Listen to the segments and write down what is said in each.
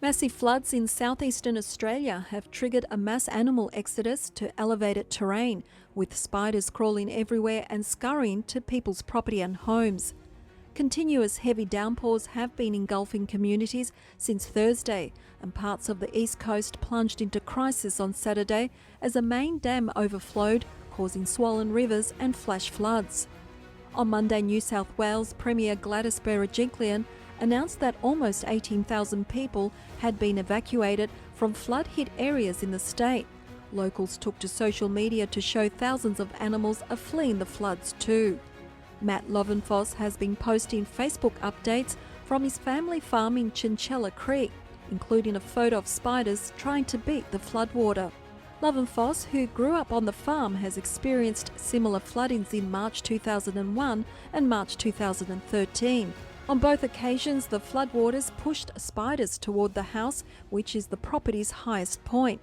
Massive floods in southeastern Australia have triggered a mass animal exodus to elevated terrain, with spiders crawling everywhere and scurrying to people's property and homes. Continuous heavy downpours have been engulfing communities since Thursday, and parts of the east coast plunged into crisis on Saturday as a main dam overflowed, causing swollen rivers and flash floods. On Monday, New South Wales Premier Gladys Berejiklian announced that almost 18,000 people had been evacuated from flood-hit areas in the state. Locals took to social media to show thousands of animals are fleeing the floods too. Matt Lovenfoss has been posting Facebook updates from his family farm in Chinchilla Creek, including a photo of spiders trying to beat the floodwater. Lovenfoss, who grew up on the farm, has experienced similar floodings in March 2001 and March 2013. On both occasions, the floodwaters pushed spiders toward the house, which is the property's highest point.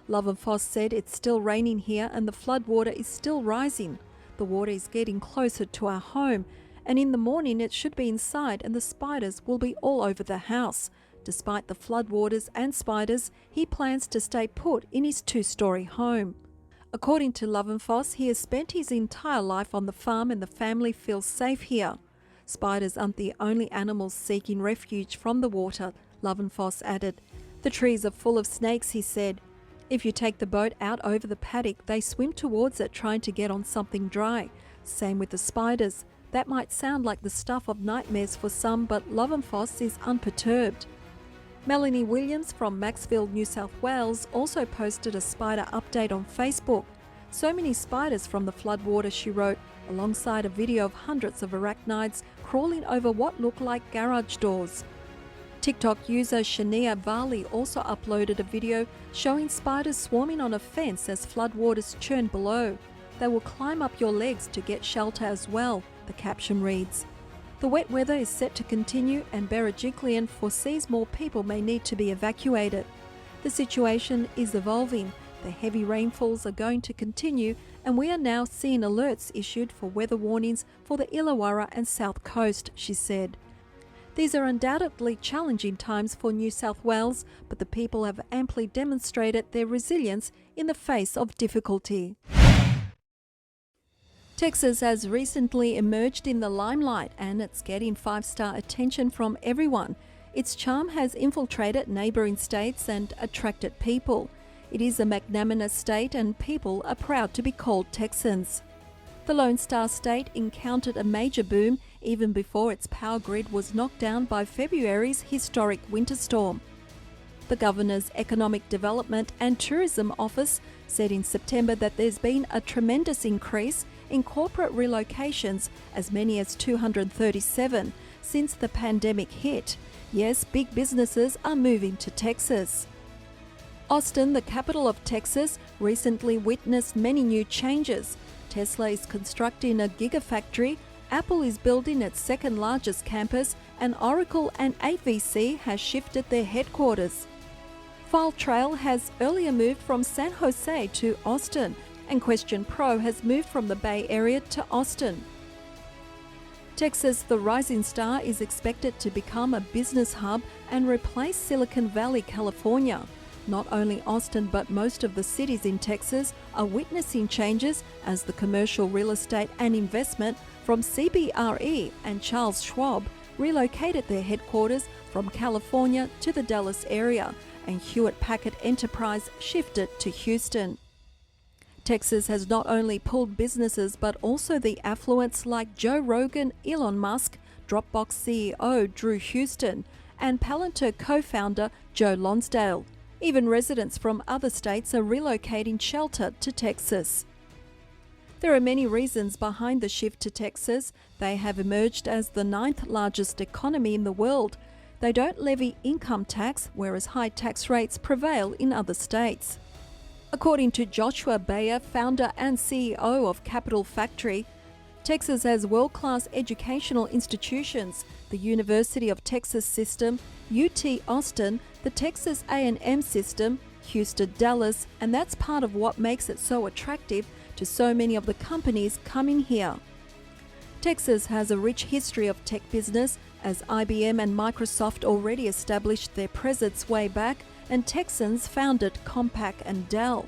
Lovenfoss said it's still raining here and the floodwater is still rising. The water is getting closer to our home, and in the morning it should be inside and the spiders will be all over the house. Despite the floodwaters and spiders, he plans to stay put in his two-storey home. According to Lovenfoss, he has spent his entire life on the farm and the family feels safe here. Spiders aren't the only animals seeking refuge from the water, Lovenfoss added. The trees are full of snakes, he said. If you take the boat out over the paddock, they swim towards it trying to get on something dry. Same with the spiders. That might sound like the stuff of nightmares for some, but Lovenfoss is unperturbed. Melanie Williams from Maxville, New South Wales also posted a spider update on Facebook. So many spiders from the floodwater, she wrote, alongside a video of hundreds of arachnids crawling over what look like garage doors. TikTok user Shania Varley also uploaded a video showing spiders swarming on a fence as floodwaters churn below. They will climb up your legs to get shelter as well, the caption reads. The wet weather is set to continue and Berejiklian foresees more people may need to be evacuated. The situation is evolving. The heavy rainfalls are going to continue and we are now seeing alerts issued for weather warnings for the Illawarra and South Coast, she said. These are undoubtedly challenging times for New South Wales, but the people have amply demonstrated their resilience in the face of difficulty. Texas has recently emerged in the limelight and it's getting five-star attention from everyone. Its charm has infiltrated neighbouring states and attracted people. It is a magnanimous state and people are proud to be called Texans. The Lone Star State encountered a major boom even before its power grid was knocked down by February's historic winter storm. The Governor's Economic Development and Tourism Office said in September that there's been a tremendous increase in corporate relocations, as many as 237, since the pandemic hit. Yes, big businesses are moving to Texas. Austin, the capital of Texas, recently witnessed many new changes. Tesla is constructing a gigafactory, Apple is building its second largest campus, and Oracle and AVC has shifted their headquarters. File Trail has earlier moved from San Jose to Austin, and Question Pro has moved from the Bay Area to Austin. Texas, the rising star, is expected to become a business hub and replace Silicon Valley, California. Not only Austin but most of the cities in Texas are witnessing changes as the commercial real estate and investment from CBRE and Charles Schwab relocated their headquarters from California to the Dallas area, and Hewlett-Packard Enterprise shifted to Houston. Texas has not only pulled businesses but also the affluents like Joe Rogan, Elon Musk, Dropbox CEO Drew Houston, and Palantir co-founder Joe Lonsdale. Even residents from other states are relocating shelter to Texas. There are many reasons behind the shift to Texas. They have emerged as the 9th largest economy in the world. They don't levy income tax, whereas high tax rates prevail in other states. According to Joshua Bayer, founder and CEO of Capital Factory, Texas has world-class educational institutions, the University of Texas System, UT Austin, the Texas A&M System, Houston Dallas, and that's part of what makes it so attractive to so many of the companies coming here. Texas has a rich history of tech business, as IBM and Microsoft already established their presence way back and Texans founded Compaq and Dell.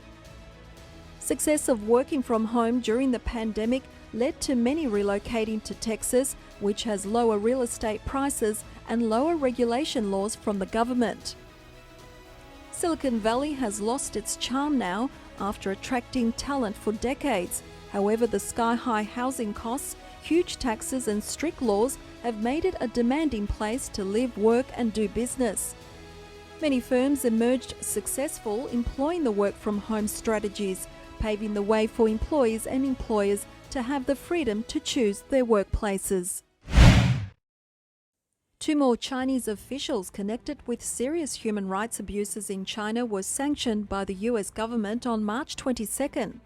Success of working from home during the pandemic led to many relocating to Texas, which has lower real estate prices and lower regulation laws from the government. Silicon Valley has lost its charm now after attracting talent for decades. However, the sky-high housing costs, huge taxes and strict laws have made it a demanding place to live, work and do business. Many firms emerged successful employing the work-from-home strategies, paving the way for employees and employers to have the freedom to choose their workplaces. 2 more Chinese officials connected with serious human rights abuses in China were sanctioned by the US government on March 22nd.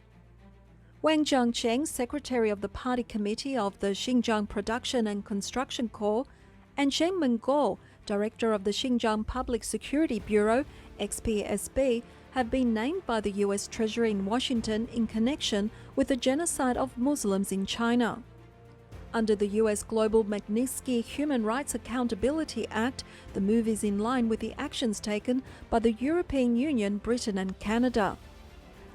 Wang Jiangcheng, secretary of the Party Committee of the Xinjiang Production and Construction Corps, and Zheng Mengguo, director of the Xinjiang Public Security Bureau, XPSB, have been named by the US Treasury in Washington in connection with the genocide of Muslims in China. Under the US Global Magnitsky Human Rights Accountability Act, the move is in line with the actions taken by the European Union, Britain and Canada.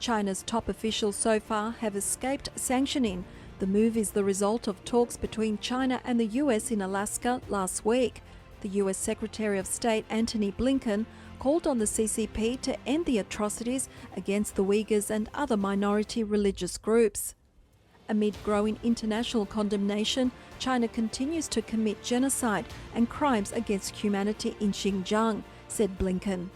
China's top officials so far have escaped sanctioning. The move is the result of talks between China and the US in Alaska last week. The US Secretary of State Antony Blinken called on the CCP to end the atrocities against the Uyghurs and other minority religious groups. Amid growing international condemnation, China continues to commit genocide and crimes against humanity in Xinjiang, said Blinken.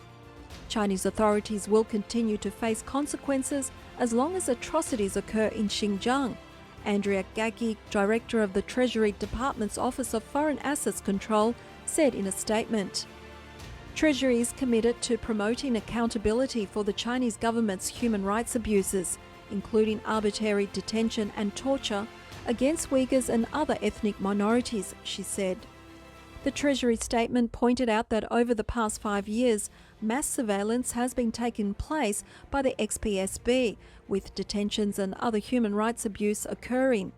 Chinese authorities will continue to face consequences as long as atrocities occur in Xinjiang. Andrea Gaggi, director of the Treasury Department's Office of Foreign Assets Control, said in a statement. Treasury is committed to promoting accountability for the Chinese government's human rights abuses, including arbitrary detention and torture against Uyghurs and other ethnic minorities, she said. The Treasury statement pointed out that over the past 5 years, mass surveillance has been taking place by the XPSB, with detentions and other human rights abuse occurring.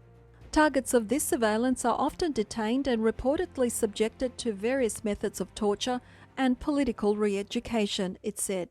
Targets of this surveillance are often detained and reportedly subjected to various methods of torture and political re-education, it said.